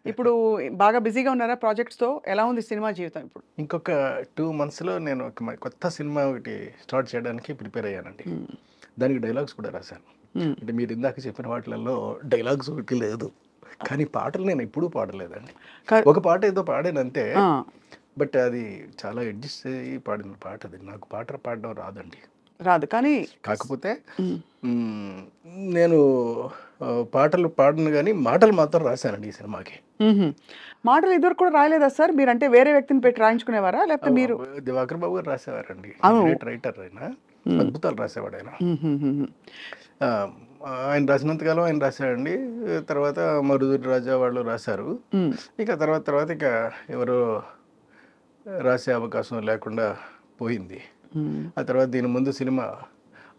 ఇప్పుడు బాగా బిజీగా ఉన్నారా ప్రాజెక్ట్స్‌తో? ఎలా ఉంది సినిమా జీవితం ఇప్పుడు? ఇంకొక 2 మంత్స్‌లో నేను ఒక కొత్త సినిమా ఒకటి స్టార్ట్ చేయడానికి ప్రిపేర్ అయ్యానండి. హ్మ్. దానికి డైలాగ్స్ కూడా రాశాను. హ్మ్. అంటే మీరు ఇందాక చెప్పిన వాటిలలో డైలాగ్స్ ఒకటి లేదు. కానీ పాటలు నేను ఎప్పుడూ పాడలేదండి. క ఒక పాట ఏదో పాడానంతే. ఆ! బట్ అది చాలా అడ్జస్ట్ అయ్యి పాడిన పాట అది. నాకు పాట పాడడం రాదండి. రాదు. కానీ కాకపోతే హ్మ్. హ్మ్, నేను పాటలు పాడను గానీ మాటలు మాత్రం రాశానండి ఈ సినిమాకి. హుహు. మాటలు ఇదివరకు కూడా రాయలేదా సార్? మీరంటే వేరే వ్యక్తిని పెట్టి రాయించుకునేవారా? లేకపోతే మీరు దివాకర్ బాబు గారు రాసేవారండి. అవును. గ్రేట్ రైటర్ ఆయన. హ్మ్. అద్భుతాలు రాసేవాడాయన. హుహుహుహు. ఆ! ఆయన రాసినంత కాలం ఆయన రాసాడండి. తర్వాత మరుదుటి రాజా వాళ్ళు రాశారు. హ్మ్. ఇక తర్వాత తర్వాత ఇక ఎవరు రాసే అవకాశం లేకుండా పోయింది. హ్మ్. ఆ తర్వాత దీని ముందు సినిమా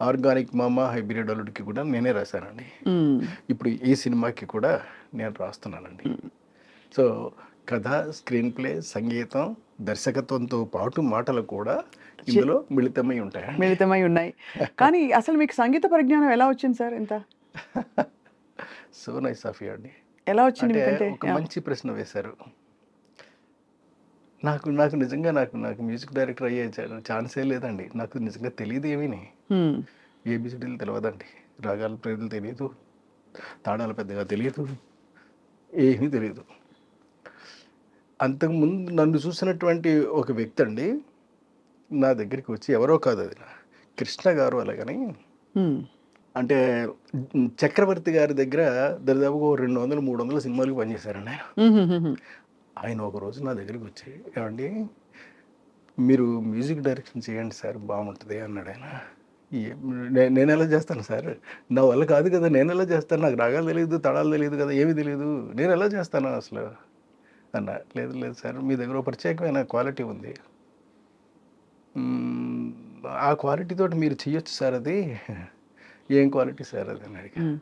'ఆర్గానిక్ మామ హైబ్రిడ్ అల్లుడికి' కూడా నేనే రాశానండి. హ్మ్. ఇప్పుడు ఈ సినిమాకి కూడా నేను రాస్తున్నానండి. హ్మ్. సో, కథ, స్క్రీన్ ప్లే, సంగీతం, దర్శకత్వంతో పాటు మాటలు కూడా చి ఇందులో మిళితమై ఉంటాయండి. మిళితమై ఉన్నాయి. కానీ అసలు మీకు సంగీత పరిజ్ఞానం ఎలా వచ్చింది సార్ ఇంత? సో నైస్ ఆఫ్ యూ అండి. ఎలా వచ్చింది అంటే మీకంటే? ఒక మంచి ప్రశ్న వేశారు. నాకు నాకు నిజంగా నాకు నాకు మ్యూజిక్ డైరెక్టర్ అయ్యే ఛాన్సే లేదండి. నాకు నిజంగా తెలీదు ఏమీని. హ్మ్. ఏబీసీడీలు తెలవదండి. రాగాల పేర్లు తెలీదు. తాళాలు పెద్దగా తెలీదు. ఏమీ తెలీదు. అంతకుముందు నన్ను చూసినటువంటి ఒక వ్యక్తి అండి నా దగ్గరికి వచ్చి ఎవరో కాదు అది. కృష్ణ గారు అలాగని హ్మ్. అంటే చక్రవర్తి గారి దగ్గర దరిదాపుగా ఓ 200, 300 సినిమాలకు పనిచేశారండి ఆయన. హుహుహుహు. ఆయన ఒకరోజు నా దగ్గరికి వచ్చి, "ఏవండీ మీరు మ్యూజిక్ డైరెక్షన్ చేయండి సార్ బాగుంటది" అన్నాడు ఆయన. ఏం నేనెలా చేస్తాను సార్? నా వల్ల కాదు కదా! నేనెలా చేస్తాను? నాకు రాగాలు తెలీదు, తాళాలు తెలీదు కదా! ఏమీ తెలీదు. నేనెలా చేస్తాను అసలు? అన్నా. లేదు లేదు సార్ మీ దగ్గర ఓ ప్రత్యేకమైన క్వాలిటీ ఉంది. హ్మ్. ఆ క్వాలిటీ తోటి మీరు చెయ్యొచ్చు సార్ అది. ఏం క్వాలిటీ సార్ అది అని అడిగా. Hmm.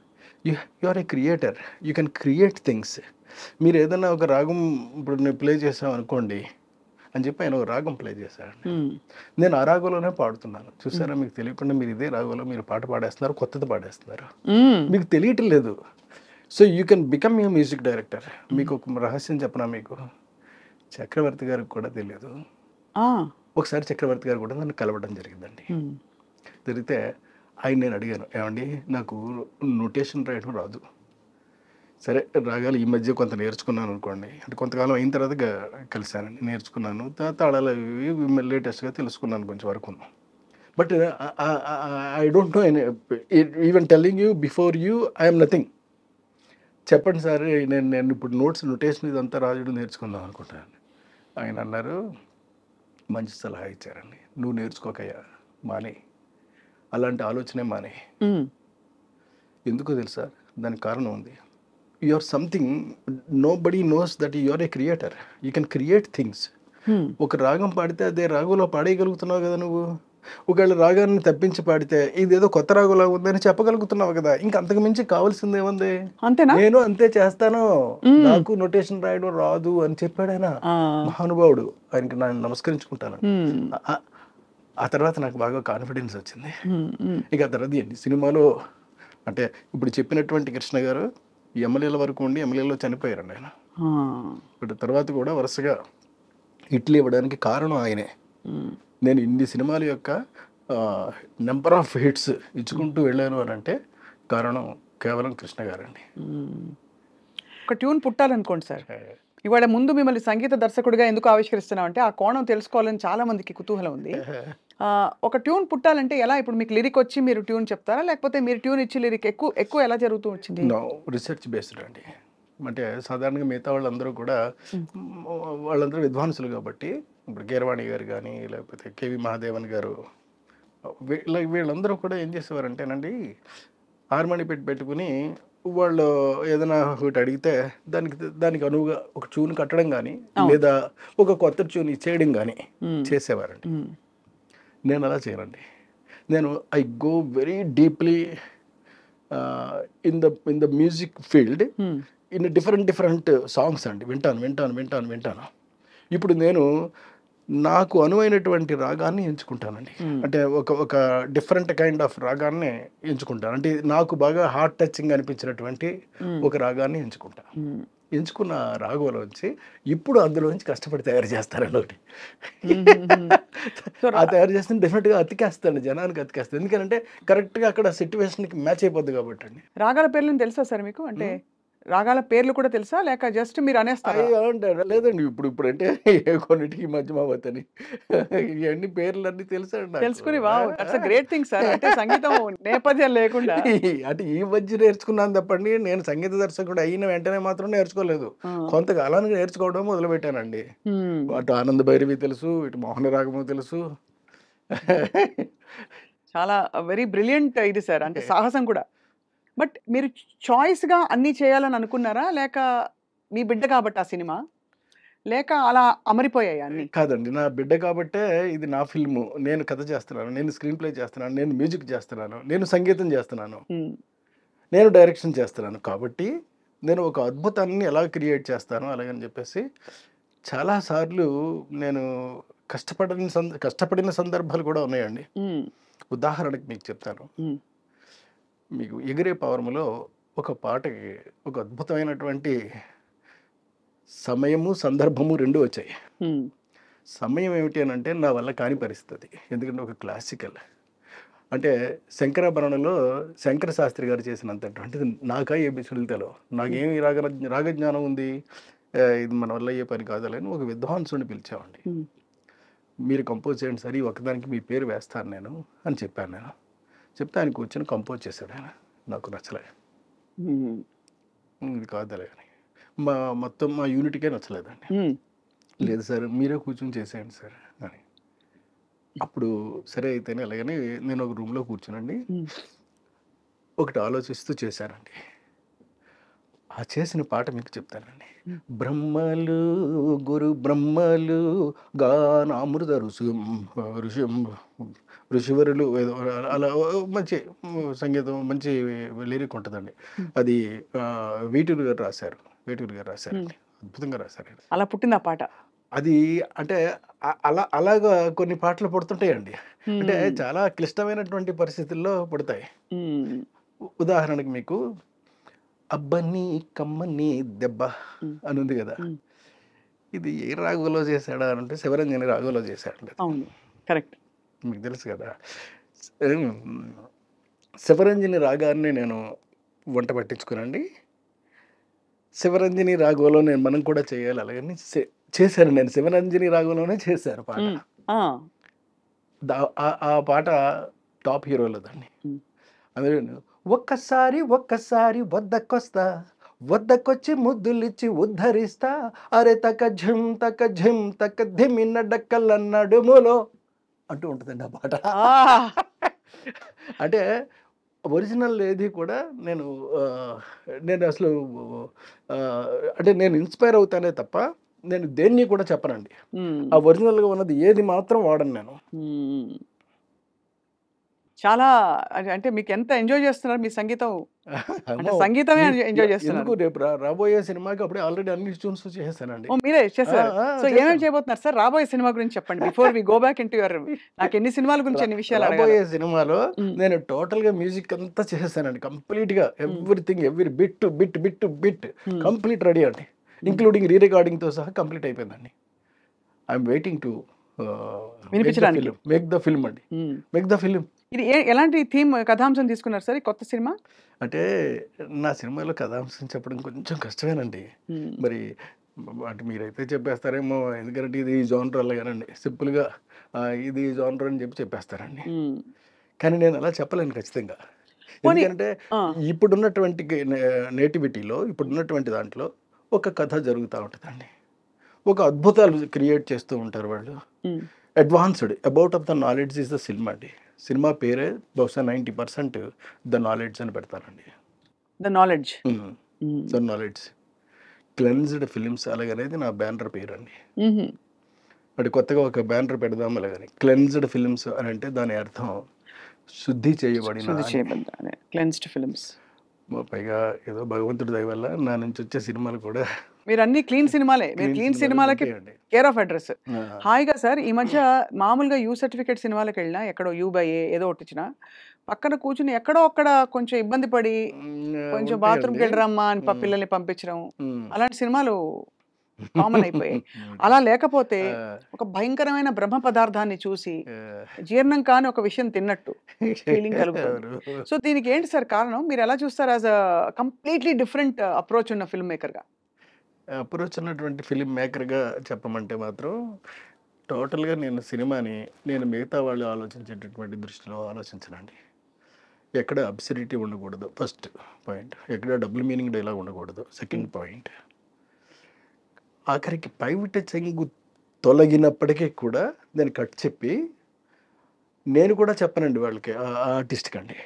You you are a creator. You can create things. మీరు ఏదన్నా ఒక రాగం ఇప్పుడు నేను ప్లే చేశామనుకోండి అని చెప్పి ఆయన ఒక రాగం ప్లే చేశాడండి. హ్మ్. నేను ఆ రాగంలోనే పాడుతున్నాను. హ్మ్. చూసారా మీకు తెలియకుండా మీరు ఇదే రాగంలో మీరు పాట పాడేస్తున్నారు, కొత్తది పాడేస్తున్నారు. హ్మ్. మీకు తెలియటం లేదు. So you can become a music director. మీకు ఒక రహస్యం చెప్పనా మీకు? చక్రవర్తి గారికి కూడా తెలియదు. ఆ! ఒకసారి చక్రవర్తి గారు కూడా నన్ను కలవడం జరిగిందండి. హ్మ్. జరిగితే ఆయన నేను అడిగాను, "ఏవండీ నాకు నొటేషన్ రాయడం రాదు. సరే రాగాలు ఈ మధ్య కొంత నేర్చుకున్నాను అనుకోండి. అంటే కొంతకాలం అయిన తర్వాత కలిసానండి. నేర్చుకున్నాను. తాళాలు ఇవి ఇవి లేటెస్ట్‌గా తెలుసుకున్నాను కొంచెం వరకును. But I don't know even telling you before you I am nothing. చెప్పండి సార్ నేను నేను ఇప్పుడు నొటేషన్ ఇదంతా రాయడం నేర్చుకుందాం అనుకుంటున్నాను." ఆయన అన్నారు, మంచి సలహా ఇచ్చారండి. "నువ్వు నేర్చుకోకయ్యా మానేయి. అలాంటి ఆలోచనే మానేయి. హ్మ్. ఎందుకో తెలుసా? దానికి కారణం ఉంది. You are something nobody knows that you are a creator. You can create things. Hmm. ఒక రాగం పాడితే అదే రాగంలో పాడేయగలుగుతున్నావు కదా నువ్వు. ఒకవేళ రాగాన్ని తప్పించి పాడితే ఇదేదో కొత్త రాగంలాగా ఉందని చెప్పగలుగుతున్నావు కదా! ఇంక అంతకు మించి కావాల్సిందేముంది? అంతేనా? నేను అంతే చేస్తాను. హ్మ్. నాకు నొటేషన్ రాయడం రాదు అని చెప్పాడాయన. ఆ! మహానుభావుడు. ఆయనకి నేను నమస్కరించుకుంటాను. హ్మ్. ఆ ఆ ఆ తర్వాత నాకు బాగా కాన్ఫిడెన్స్ వచ్చింది. హ్మ్. హ్మ్. ఇక ఆ తర్వాత ఎన్ని సినిమాలో అంటే ఇప్పుడు చెప్పినటువంటి కృష్ణ గారు ఎమ్మెల్యేల వరకు ఉండి ఎమ్మెల్యేలో చనిపోయారండి ఆయన. ఆ! ఇప్పుడు తర్వాత కూడా వరుసగా హిట్లు ఇవ్వడానికి కారణం ఆయనే. హ్మ్. నేను ఇన్ని సినిమాల యొక్క నంబర్ ఆఫ్ హిట్స్ హ్మ్. ఇచ్చుకుంటూ వెళ్ళాను అని అంటే కారణం కేవలం కృష్ణ గారండి. హ్మ్. ఒక ట్యూన్ పుట్టాలనుకోండి సార్. ఇవాళ ముందు మిమ్మల్ని సంగీత దర్శకుడిగా ఎందుకు ఆవిష్కరిస్తున్నామంటే, ఆ కోణం తెలుసుకోవాలని చాలా మందికి కుతూహలం ఉంది. ఒక ట్యూన్ పుట్టాలంటే ఎలా? ఇప్పుడు మీకు లిరిక్ వచ్చి మీరు ట్యూన్ చెప్తారా? లేకపోతే మీరు ట్యూన్ ఇచ్చి లిరిక్ ఎక్కువ ఎలా జరుగుతూ వచ్చింది? నో రిసెర్చ్ బేస్డ్ అండి. అంటే సాధారణంగా మిగతా వాళ్ళందరూ కూడా హ్మ్. మ్, వాళ్ళందరూ విద్వాంసులు కాబట్టి ఇప్పుడు కీరవాణి గారు కానీ లేకపోతే కేవి మహాదేవన్ గారు వీళ్ళందరూ కూడా ఏం చేసేవారంటేనండి హార్మోని పెట్టుకుని వాళ్ళు ఏదైనా ఒకటి అడిగితే దానికి దానికి అనువుగా ఒక ట్యూన్ కట్టడం కానీ అవును. లేదా ఒక కొత్త ట్యూన్ ఇచ్చేయడం కానీ హ్మ్. చేసేవారండి. హ్మ్. నేను అలా చేయనండి. నేను I go very deeply in the music field హ్మ్. ఇన్ డిఫరెంట్ సాంగ్స్ అండి. వింటాను. ఇప్పుడు నేను నాకు అనువైనటువంటి రాగాన్ని ఎంచుకుంటానండి. హ్మ్. అంటే ఒక డిఫరెంట్ కైండ్ ఆఫ్ రాగాన్ని ఎంచుకుంటాను. అంటే నాకు బాగా హార్ట్ టచింగ్ అనిపించినటువంటి హ్మ్. ఒక రాగాన్ని ఎంచుకుంటా. హ్మ్. ఎంచుకున్న రాగంలోంచి ఇప్పుడు అందులోంచి కష్టపడి తయారు చేస్తారండి ఒకటి. సో ఆ తయారు చేస్తే డెఫినెట్గా అతికేస్తాడు, జనానికి అతికేస్తాడు. ఎందుకంటే కరెక్ట్గా అక్కడ సిచ్యువేషన్కి మ్యాచ్ అయిపోద్ది కాబట్టి అండి. రాగాల పేర్లను తెలుసా సార్ మీకు? అంటే రాగాల పేర్లు కూడా తెలుసా? లేక జస్ట్ మీరు అనేస్తారా? అయ్యో అంటాడు, లేదండి ఇప్పుడు అంటే కొన్నిటికి మధ్యమావతని ఇవన్నీ పేర్లన్నీ తెలుసండి నాకు. తెలుసుకుని wow! That's a great thing sir. అంటే సంగీతం నేపథ్యం లేకుండా అంటే ఈ మధ్య నేర్చుకున్నాను తప్పండి, నేను సంగీత దర్శకుడు అయిన వెంటనే మాత్రం నేర్చుకోలేదు. ఆ! కొంతకాలానికి నేర్చుకోవడం మొదలుపెట్టానండి. హ్మ్. అటు ఆనంద భైరవి తెలుసు, ఇటు మోహన రాగము తెలుసు. చాలా వెరీ బ్రిలియంట్ ఇది సార్. అంటే సాహసం కూడా. బట్ మీరు చాయిస్‌గా అన్నీ చేయాలని అనుకున్నారా? లేక మీ బిడ్డ కాబట్టి ఆ సినిమా? లేక అలా అమరిపోయాయా అన్నీ? కాదండి, నా బిడ్డ కాబట్టే ఇది నా ఫిల్ము. నేను కథ చేస్తున్నాను, నేను స్క్రీన్ ప్లే చేస్తున్నాను, నేను మ్యూజిక్ చేస్తున్నాను, నేను సంగీతం చేస్తున్నాను, హ్మ్. నేను డైరెక్షన్ చేస్తున్నాను. కాబట్టి నేను ఒక అద్భుతాన్ని ఎలా క్రియేట్ చేస్తాను అలాగని చెప్పేసి చాలా సార్లు నేను కష్టపడిన సందర్భాలు కూడా ఉన్నాయండి. హ్మ్. ఉదాహరణకి మీకు చెప్తాను. హ్మ్. మీకు 'ఎగిరే పవరములో' ఒక పాటకి ఒక అద్భుతమైనటువంటి సమయము, సందర్భము 2 వచ్చాయి. హ్మ్. సమయం ఏమిటి అనంటే నా వల్ల కాని పరిస్థితి. ఎందుకంటే ఒక క్లాసికల్. అంటే 'శంకరాభరణంలో' శంకర శాస్త్రి గారు చేసినంతటువంటిది నాకా ఏబీసీడీలు తెలవు. నాకేమి రాగజ్ఞానం ఉంది. ఇది మన వల్ల అయ్యే పని కాదులే అని ఒక విద్వాంసుడిని పిలిచామండి. హ్మ్. మీరు కంపోజ్ చేయండి సార్, ఈ ఒక్కదానికి మీ పేరు వేస్తాను నేను అని చెప్పాను నేను. చెప్తే ఆయన కూర్చొని కంపోజ్ చేశాడు ఆయన. నాకు నచ్చలే. హ్మ్. ఇది కాదులే అని. మొత్తం మా యూనిట్‌కే నచ్చలేదండి. హ్మ్. లేదు సార్, మీరే కూర్చొని చేసేయండి సార్ అని. అప్పుడు సరే అయితేనే అలాగని నేను ఒక రూమ్‌లో కూర్చోనండి. హ్మ్. ఒకటి ఆలోచిస్తూ చేశానండి. ఆ చేసిన పాట మీకు చెప్తానండి. హ్మ్. బ్రహ్మలు గురు బ్రహ్మలు గానామృత ఋషివరులు ఏదో అలా మంచి సంగీతం, మంచి లిరిక్ ఉంటుందండి. హ్మ్. అది వేటూరి గారు రాశారు. వేటూరి గారు హ్మ్. రాశారండి. అద్భుతంగా రాశారు. అలా పుట్టింది ఆ పాట. అది అంటే అలాగా కొన్ని పాటలు పుడుతుంటాయండి. అంటే హ్మ్. చాలా క్లిష్టమైనటువంటి పరిస్థితుల్లో పుడతాయి. హ్మ్. ఉదాహరణకి మీకు 'అబ్బని కమ్మని దెబ్బ' హ్మ్. అని ఉంది కదా! హ్మ్. ఇది ఏ రాగంలో చేశాడా అనంటే శివరంజని రాగంలో చేశాడండి అది. అవును. కరెక్ట్. మీకు తెలుసు కదా! హ్మ్. శివరంజని రాగాన్ని నేను వంట పట్టించుకోనండి. శివరంజని రాగంలో మనం కూడా చేయాలి అలాగని చేశాను నేను. శివరంజని రాగంలోనే చేశాను పాట. హ్మ్. ఆ! ఆ పాట టాప్ హీరోలదండి. హ్మ్. అందులోను ఒక్కసారి వద్దకొస్తా, వద్దకొచ్చి ముద్దులిచ్చి ఉద్ధరిస్తా, అరె తక ఝిం తక ధిమిన డక్కల నడుములో అంటూ ఉంటుందండి ఆ పాట. ఆ! అంటే ఒరిజినల్ ఏది కూడా నేను నేను అసలు ఆహ్, అంటే నేను ఇన్‌స్పైర్ అవుతానే తప్ప నేను దేన్ని కూడా చెప్పనండి. హ్మ్. ఆ ఒరిజినల్‌గా ఉన్నది ఏది మాత్రం వాడను నేను. హ్మ్. చాలా అంటే మీకెంత ఎంజాయ్ చేస్తున్నారు మీ సంగీతం? అంటే అమ్మో! సంగీతమే ఈ ఎంజాయ్ చేస్తున్నారు. ఎందుకు రేపు రాబోయే సినిమాకి అప్పుడే ఆల్రెడీ అన్ని ట్యూన్స్ చేసేసానండి. ఓహ్! మీరే ఆ! చేసారు. ఆ! సో ఏమేమి చేశాను. చేయబోతున్నారు సార్? రాబోయే సినిమా గురించి చెప్పండి. Before we go back into your నాకెన్ని సినిమాల గురించి రా ఎన్ని విషయాలు అడగాలో. రాబోయే సినిమాలో హ్మ్. నేను టోటల్‌గా మ్యూజిక్ అంతా చేసేసానండి. కంప్లీట్‌గా hmm. Everything every bit hmm. Complete ready అండి. హ్మ్. ఇంక్లూడింగ్ రికార్డింగ్‌తో సహా కంప్లీట్ అయిపోయిందండి. ఐ యామ్ వెయిటింగ్ టు వినిపించడానికి. మేక్ ద ఫిల్మ్ అండి. హ్మ్. Make the film. ఇది ఎలాంటి థీమ్ కథాంశం తీసుకున్నారు సార్ ఈ కొత్త సినిమా? అంటే నా సినిమాలో కథాంశం చెప్పడం కొంచెం కష్టమేనండి. హ్మ్. మరి అంటే మీరైతే చెప్పేస్తారేమో, ఎందుకంటే ఇది జోనర్ అలాగేనండి. సింపుల్‌గా ఇది జోనర్ అని చెప్పేస్తారండి. హ్మ్. కానీ నేను అలా చెప్పలేను ఖచ్చితంగా. పోనీ ఎందుకంటే ఆ! ఇప్పుడున్నటువంటి నేటివిటీలో, ఇప్పుడున్నటువంటి దాంట్లో ఒక కథ జరుగుతా ఉంటదండి. ఒక అద్భుతాలు క్రియేట్ చేస్తూ ఉంటారు వాళ్ళు. హ్మ్. Advanced about of the knowledge is the cinema అండి. సినిమా పేరే బహుశా 90% ద నాలెడ్జ్ అని పెడతానండి. The knowledge. హ్మ్. హ్మ్. The knowledge. క్లెన్స్డ్ ఫిల్మ్స్ అలాగనేది నా బ్యానర్ పేరండి. హుహు. అంటే కొత్తగా ఒక బ్యానర్ పెడదాం అలాగని. క్లెన్స్డ్ ఫిల్మ్స్ అని అంటే దాని అర్థం శుద్ధి చేయబడిన శుద్ధి అని. చేయబడ్డ అదే క్లెన్స్డ్ ఫిల్మ్స్. పైగా ఏదో భగవంతుడి దయ వల్ల నా నుంచి వచ్చే సినిమాలు కూడా మీరు అన్ని క్లీన్ సినిమాలే, మీరు క్లీన్ సినిమాలకి ఉంటాయండి. Care of address. ఆ, హాయిగా సార్ ఈ మధ్య మామూలుగా యూ సర్టిఫికేట్ సినిమాలకు వెళ్ళినా ఎక్కడో యూ బై ఏ ఏదో ఒకటి ఇచ్చినా పక్కన కూర్చుని ఎక్కడో అక్కడ కొంచెం ఇబ్బంది పడి కొంచెం బాత్రూమ్కి ఉంటాయండి. వెళ్ళరమ్మా అని ఉమ్, పిల్లల్ని పంపించడం ఉమ్. అలాంటి సినిమాలు కామన్ అయిపోయాయి. అలా లేకపోతే ఆ, ఒక భయంకరమైన బ్రహ్మ పదార్థాన్ని చూసి ఆ. జీర్ణం కాని ఒక విషయం తిన్నట్టు ఫీలింగ్ కలుగుతుంది. ఎవరు? సో దీనికి ఏంటి సార్ కారణం? మీరు ఎలా చూస్తారు as a completely different approach ఉన్న ఫిల్మ్ మేకర్గా? అప్రోచ్ ఉన్నటువంటి ఫిలిం మేకర్గా చెప్పమంటే మాత్రం టోటల్గా నేను సినిమాని నేను మిగతా వాళ్ళు ఆలోచించేటటువంటి దృష్టిలో ఆలోచించనండి. ఎక్కడ అబ్సర్డిటీ ఉండకూడదు ఫస్ట్ పాయింట్, ఎక్కడ డబుల్ మీనింగ్ డైలాగ్ ఉండకూడదు సెకండ్ పాయింట్, ఆఖరికి పైవిట చెంగు తొలగినప్పటికీ కూడా దాన్ని కట్ చెప్పి నేను కూడా చెప్పనండి వాళ్ళకి, ఆ ఆర్టిస్ట్కి అండి,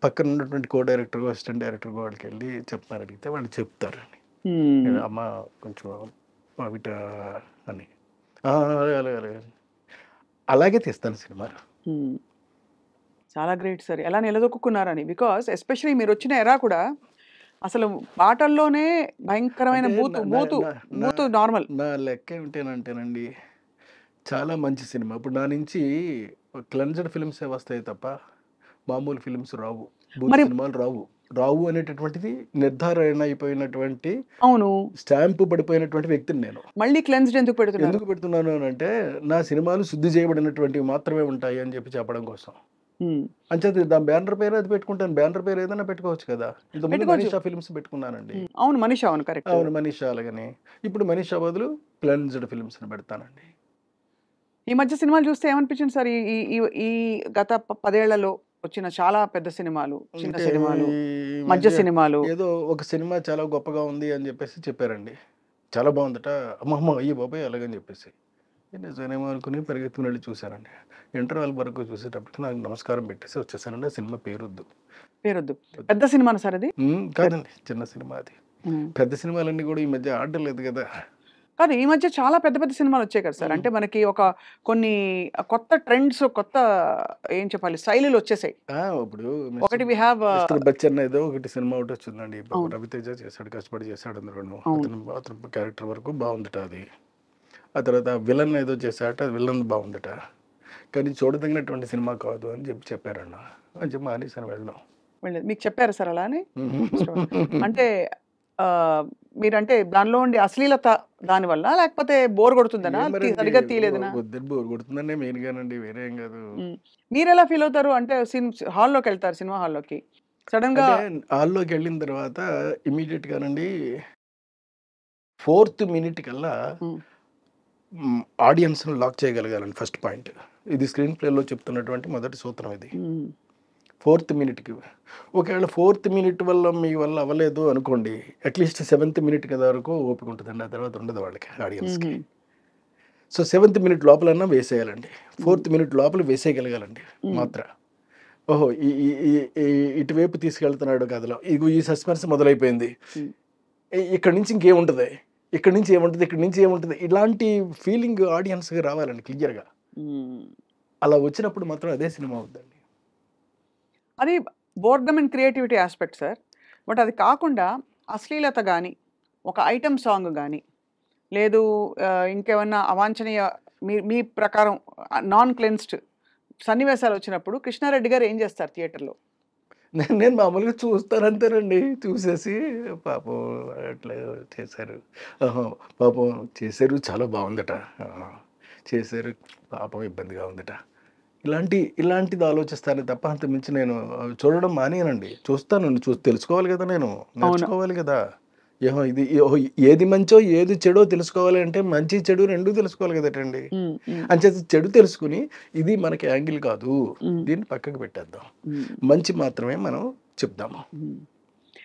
పక్కన ఉన్నటువంటి కో డైరెక్టర్ అసిస్టెంట్ డైరెక్టర్ వాళ్ళకి వెళ్ళి చెప్తారు, అడిగితే వాళ్ళు చెప్తారండి, అమ్మ కొంచెం పైవిట అని, "ఆ, అలాగే అలాగే అలాగే." అలాగే తీస్తాను సినిమా. చాలా గ్రేట్ సార్ ఎలా నిలదొక్కున్నారని. బికాస్ ఎస్పెషలీ మీరు వచ్చిన ఎరా కూడా అసలు పాటల్లోనే భయంకరమైన అంటే బూతు నా- బూతు నా- నా- బూతు నార్మల్. నా లెక్క ఏమిటేనంటేనండి, చాలా మంచి సినిమా. ఇప్పుడు నా నుంచి క్లెన్జర్ ఫిల్మ్సే వస్తాయి తప్ప మామూలు ఫిల్మ్స్ రావు, బూత్ మరి సినిమాలు రావు. రావు అనేటటువంటిది నిర్ధారణ అయిపోయినటువంటి అవును, స్టాంపు పడిపోయినటువంటి వ్యక్తిని నేను. మళ్ళీ క్లెన్స్డ్ ఎందుకు పెడుతున్నారు? ఎందుకు పెడుతున్నాను అని అంటే నా సినిమాలు శుద్ధి చేయబడినటువంటివి మాత్రమే ఉంటాయి అని చెప్పి చెప్పడం కోసం. అంచేది దాని బ్యానర్ పేరు అది పెట్టుకుంటాను, బ్యానర్ పేరు ఏదైనా పెట్టుకోవచ్చు కదా. ఇంతకుముందు పెట్టుకోవచ్చు. మనీషా ఫిల్మ్స్ పెట్టుకున్నానండి. అవును మనీషా, అవును కరెక్ట్. అవును, మనీషా అలాగని. ఇప్పుడు మనీషా బదులు క్లెన్జ్డ్ ఫిల్మ్స్ అని పెడతానండి. ఈ మధ్య సినిమాలు చూస్తే ఏమనిపించింది సార్? ఈ ఈ ఈ- ఈ గత 10 ఏళ్లలో వచ్చిన చాలా పెద్ద సినిమాలు, చిన్న అంటే సినిమాలు, ఈ మధ్య మధ్య సినిమాలు. ఏదో ఒక సినిమా చాలా గొప్పగా ఉంది అని చెప్పేసి చెప్పారండి, చాలా బాగుందట, అమ్మమ్మ అయ్యి బాబాయ్ అలాగని చెప్పేసి సినిమా అనుకుని పరిగెత్తుకుని వెళ్ళి చూశానండి. ఇంటర్వెల్ వరకు చూసేటప్పటికి నాకు నమస్కారం పెట్టేసి వచ్చేసానండి. ఆ సినిమా పేరొద్దు. పేరొద్దు. పెద్ద సినిమానా సార్ అది? కాదండి, చిన్న సినిమా అది. పెద్ద సినిమాలన్నీ కూడా ఈ మధ్య ఆడడం లేదు కదా. కాదు, ఈ మధ్య చాలా పెద్ద పెద్ద సినిమాలు వచ్చాయి కదా సార్. అంటే మనకి కొన్ని కొత్త ట్రెండ్స్, కొత్త ఏం చెప్పాలి, శైలులు వచ్చేసాయి. ఇప్పుడు ఒకటి వి హ్యావ్ మిస్టర్ బచ్చన్ ఏదో ఒకటి సినిమా ఒకటి వచ్చిందండి, అవును. రవితేజ చేశాడు, కష్టపడి చేశాడు అందులోను. అవును. అతను క్యారెక్టర్ వరకు బాగుందట అది. ఆ తర్వాత విలన్ ఏదో చేశాట, అది విలన్ బాగుందట, కానీ చూడదగినటువంటి సినిమా కాదు అని చెప్పి చెప్పారన్న. అని చెప్పి మానేసాను వెళ్ళడం. మీకు చెప్పారు సార్ అలా అని? అంటే మీరంటే దానిలో ఉండి అశ్లీలత దాని వల్ల, లేకపోతే బోర్ కొడుతుందనా, సరిగ్గా తీయలేదనా? బోర్ కొడుతుందండి మెయిన్ గానండి, వేరే ఏం కాదు. మీరు ఎలా ఫీల్ అవుతారు? అంటే హాల్లోకి వెళ్తారు, సినిమా హాల్లోకి, సడన్ గా హాల్లోకి వెళ్ళిన తర్వాత ఇమీడియట్ గానండి 4th మినిట్ కల్లా ఆడియన్స్ లాక్ చేయగలగాలండి. ఫస్ట్ పాయింట్ ఇది, స్క్రీన్ ప్లేలో చెప్తున్నటువంటి మొదటి సూత్రం ఇది. 4th మినిట్కి ఒకవేళ 4th మినిట్ వల్ల మీ వల్ల అవ్వలేదు అనుకోండి, అట్లీస్ట్ 7th మినిట్ కదా వరకు ఓపిక ఉంటుందండి, ఆ తర్వాత ఉండదు వాళ్ళకి, ఆడియన్స్కి. సో 7th మినిట్ లోపలన్నా వేసేయాలండి, 4th మినిట్ లోపల వేసేయగలగాలండి మాత్ర. ఓహో ఇటువైపు తీసుకెళ్తున్నాడు కథలో, ఇగో ఈ సస్పెన్స్ మొదలైపోయింది, ఇక్కడ నుంచి ఇంకేముంటుంది, ఇక్కడ నుంచి ఏముంటుంది, ఇక్కడ నుంచి ఏముంటుంది, ఇలాంటి ఫీలింగ్ ఆడియన్స్కి రావాలండి క్లియర్గా. అలా వచ్చినప్పుడు మాత్రం అదే సినిమా అవుతుందండి. అది boredom and creativity aspect sir. But అది కాకుండా అశ్లీలత కానీ, ఒక ఐటమ్ సాంగ్ కానీ, లేదు ఇంకేమన్నా అవాంఛనీయ మీ ప్రకారం నాన్ క్లెన్స్డ్ సన్నివేశాలు వచ్చినప్పుడు కృష్ణారెడ్డి గారు ఏం చేస్తారు థియేటర్లో? నేను మామూలుగా చూస్తాను అంతేనండి, చూసేసి పాపం అట్లా చేశారు, పాపం చేశారు, చాలా బాగుందట, చేశారు, పాపం ఇబ్బందిగా ఉందట, ఇలాంటిది ఆలోచిస్తాను తప్ప అంత మించి నేను చూడడం మానేనండి. చూస్తాను, తెలుసుకోవాలి కదా, నేను నేర్చుకోవాలి కదా. ఏది మంచో ఏది చెడో తెలుసుకోవాలి అంటే మంచి చెడు రెండూ తెలుసుకోవాలి కదటండి. అంచేత చెడు తెలుసుకుని ఇది మనకి యాంగిల్ కాదు, దీన్ని పక్కకు పెట్టేద్దాం, మంచి మాత్రమే మనం చెప్దాము.